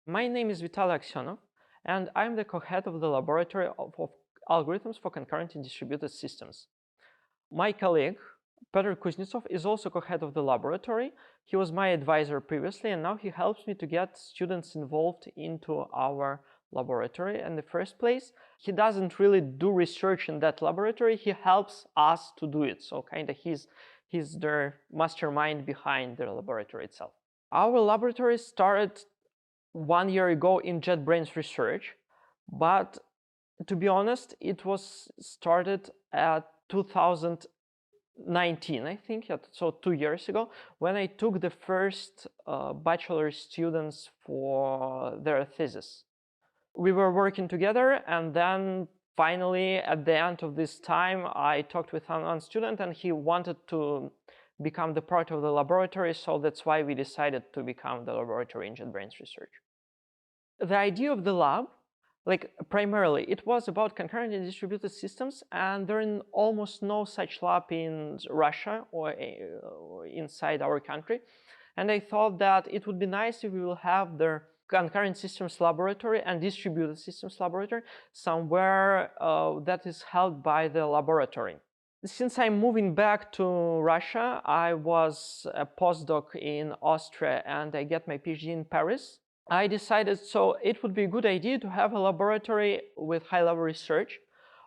My name is Vitaly Aksionov, and I'm the co-head of the Laboratory of Algorithms for Concurrent and Distributed Systems. My colleague, Petr Kuznetsov, is also co-head of the laboratory. He was my advisor previously, and now he helps me to get students involved into our laboratory in the first place. He doesn't really do research in that laboratory, he helps us to do it. So kind of he's the mastermind behind the laboratory itself. Our laboratory started 1 year ago in JetBrains research, but to be honest, it was started at 2019, I think, so 2 years ago, when I took the first bachelor students for their thesis. We were working together, and then finally, at the end of this time, I talked with one student, and he wanted to become the part of the laboratory, so that's why we decided to become the laboratory in JetBrains research. The idea of the lab, primarily, it was about concurrent and distributed systems, and there is almost no such lab in Russia or inside our country. And I thought that it would be nice if we will have the concurrent systems laboratory and distributed systems laboratory somewhere that is held by the laboratory. Since I'm moving back to Russia, I was a postdoc in Austria and I get my PhD in Paris. I decided so it would be a good idea to have a laboratory with high-level research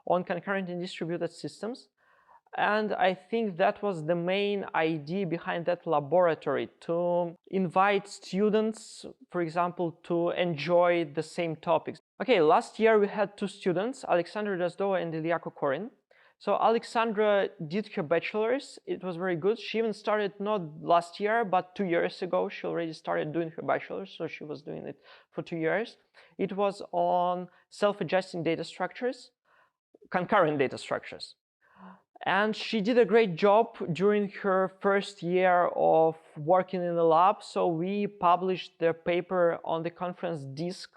on concurrent and distributed systems. And I think that was the main idea behind that laboratory, to invite students, for example, to enjoy the same topics. Okay, last year we had two students, Alexandra Drozdova and Ilya Kokorin. So Alexandra did her bachelor's. It was very good. She even started not last year, but 2 years ago. She already started doing her bachelor's, so she was doing it for 2 years. It was on self-adjusting data structures, concurrent data structures. And she did a great job during her first year of working in the lab. So we published the paper on the conference DISC.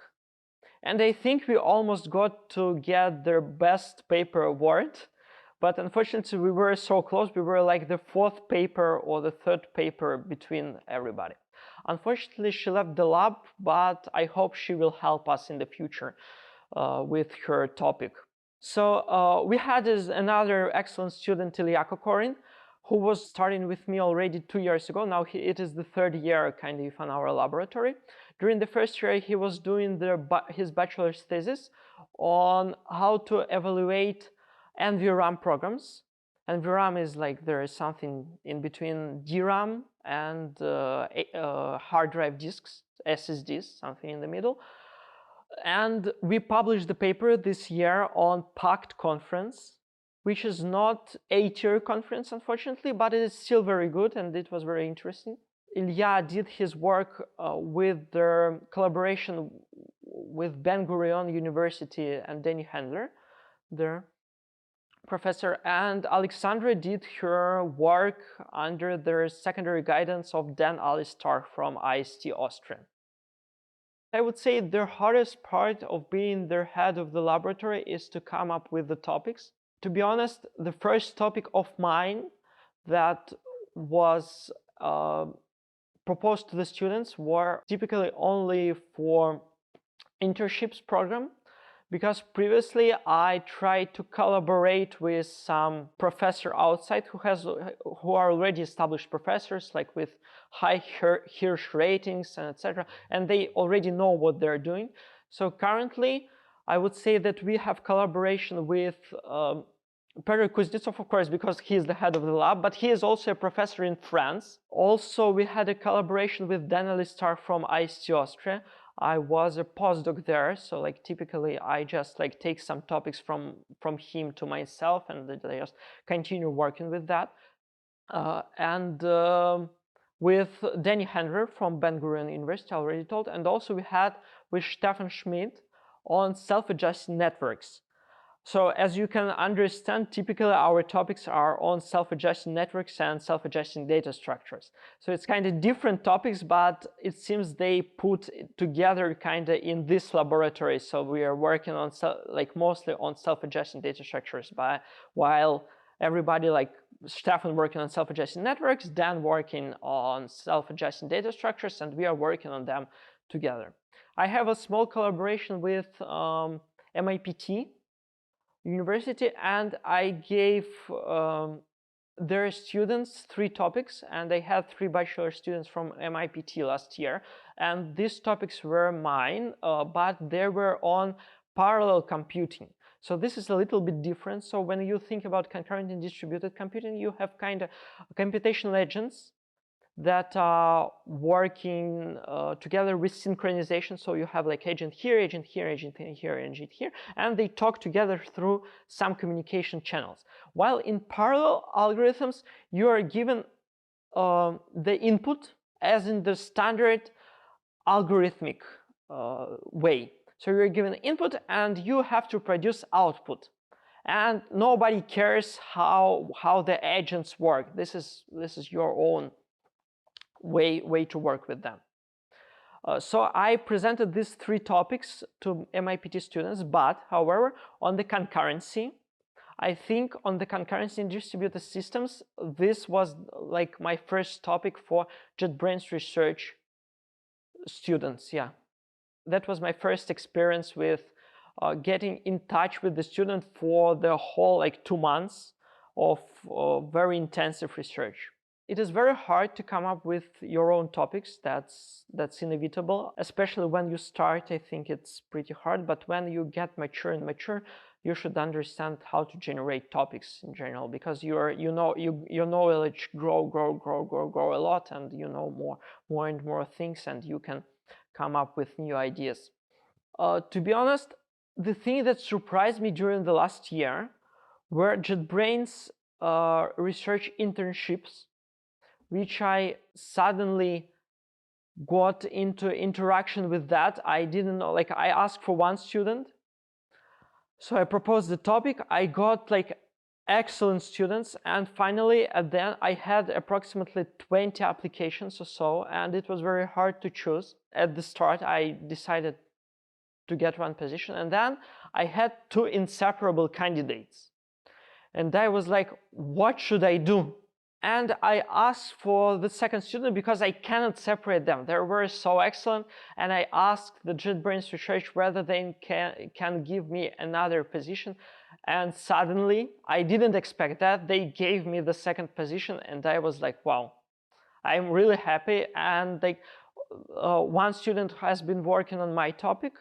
And I think we almost got to get the best paper award. But unfortunately, we were so close. We were like the fourth paper or the third paper between everybody. Unfortunately, she left the lab, but I hope she will help us in the future with her topic. So we had another excellent student, Ilya Kokorin, who was starting with me already 2 years ago. Now it is the third year kind of in our laboratory. During the first year, he was doing his bachelor's thesis on how to evaluate NVRAM programs. NVRAM is like there is something in between DRAM and hard drive disks, SSDs, something in the middle. And we published the paper this year on PACT conference, which is not a tier conference, unfortunately, but it is still very good and it was very interesting. Ilya did his work with the collaboration with Ben Gurion University and Danny Handler, their professor, and Alexandra did her work under the secondary guidance of Dan Alistar from IST Austria. I would say the hardest part of being the head of the laboratory is to come up with the topics. To be honest, the first topic of mine that was proposed to the students were typically only for internships program, because previously I tried to collaborate with some professor outside who are already established professors, like with high Hirsch ratings and etc. And they already know what they're doing. So currently, I would say that we have collaboration with Petr Kuznetsov, of course, because he is the head of the lab, but he is also a professor in France. Also, we had a collaboration with Dan Alistar from IST Austria. I was a postdoc there, so like typically I just like take some topics from him to myself and I just continue working with that. With Danny Handler from Ben Gurion University, I already told, and also we had with Stefan Schmidt on self-adjusting networks. So as you can understand, typically our topics are on self-adjusting networks and self-adjusting data structures. So it's kind of different topics, but it seems they put together kind of in this laboratory. So we are working on mostly on self-adjusting data structures, while everybody like Stefan working on self-adjusting networks, Dan working on self-adjusting data structures, and we are working on them together. I have a small collaboration with MIPT University, and I gave their students 3 topics, and I had 3 bachelor students from MIPT last year, and these topics were mine, but they were on parallel computing. So this is a little bit different. So when you think about concurrent and distributed computing, you have kind of computational agents that are working together with synchronization. So you have like agent here, agent here, agent here, agent here, and they talk together through some communication channels. While in parallel algorithms, you are given the input as in the standard algorithmic way. So you're given input and you have to produce output. And nobody cares how the agents work. This is your own way to work with them. So I presented these 3 topics to MIPT students, but however, on the concurrency, I think on the concurrency in distributed systems, this was like my first topic for JetBrains research students. Yeah, that was my first experience with getting in touch with the student for the whole like 2 months of very intensive research. It is very hard to come up with your own topics. That's inevitable, especially when you start. I think it's pretty hard, but when you get mature, you should understand how to generate topics in general, because your knowledge grow a lot, and you know more and more things, and you can come up with new ideas. To be honest, the thing that surprised me during the last year were JetBrains research internships, which I suddenly got into interaction with that. I didn't know, like I asked for 1 student. So I proposed the topic, I got like excellent students, and finally at the end I had approximately 20 applications or so, and it was very hard to choose. At the start I decided to get 1 position, and then I had 2 inseparable candidates. And I was like, what should I do? And I asked for the second student because I cannot separate them. They were so excellent. And I asked the JetBrains research whether they can give me another position. And suddenly, I didn't expect that. They gave me the second position. And I was like, wow, I'm really happy. And like 1 student has been working on my topic,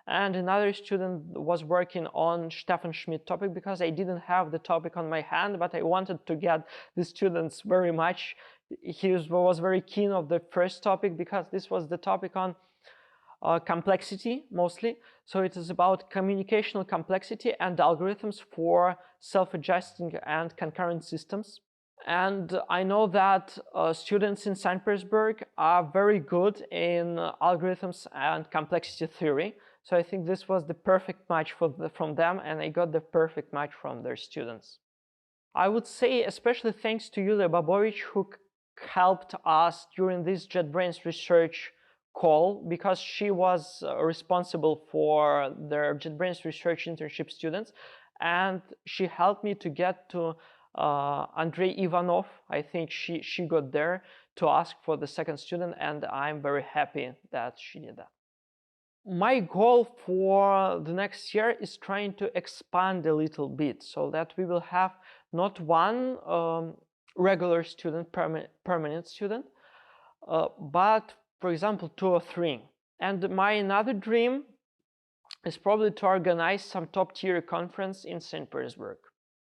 and another student was working on Stefan Schmidt topic, because I didn't have the topic on my hand, but I wanted to get the students very much. He was very keen of the first topic, because this was the topic on complexity mostly. So it is about communicational complexity and algorithms for self-adjusting and concurrent systems. And I know that students in St. Petersburg are very good in algorithms and complexity theory. So I think this was the perfect match from them, and I got the perfect match from their students. I would say especially thanks to Yulia Babovich, who helped us during this JetBrains research call, because she was responsible for their JetBrains research internship students, and she helped me to get to Andrei Ivanov. I think she got there to ask for the second student, and I'm very happy that she did that. My goal for the next year is trying to expand a little bit, so that we will have not 1 regular student, permanent student, but for example 2 or 3. And my another dream is probably to organize some top-tier conference in St. Petersburg.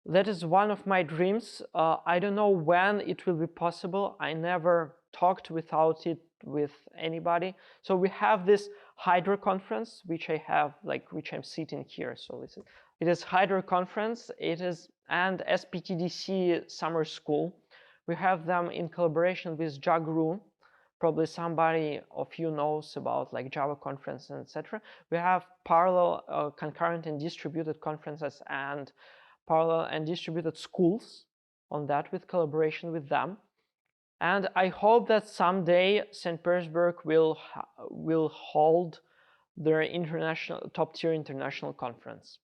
That is one of my dreams. I don't know when it will be possible. I never talked without it with anybody. So we have this Hydra conference, which I have, like, which I'm sitting here. So it is Hydra conference. It is, and SPTDC summer school. We have them in collaboration with JAGRU. Probably somebody of you knows about like Java conference and etc. We have parallel, concurrent and distributed conferences, and parallel and distributed schools on that, with collaboration with them. And I hope that someday St. Petersburg will hold their top-tier international conference.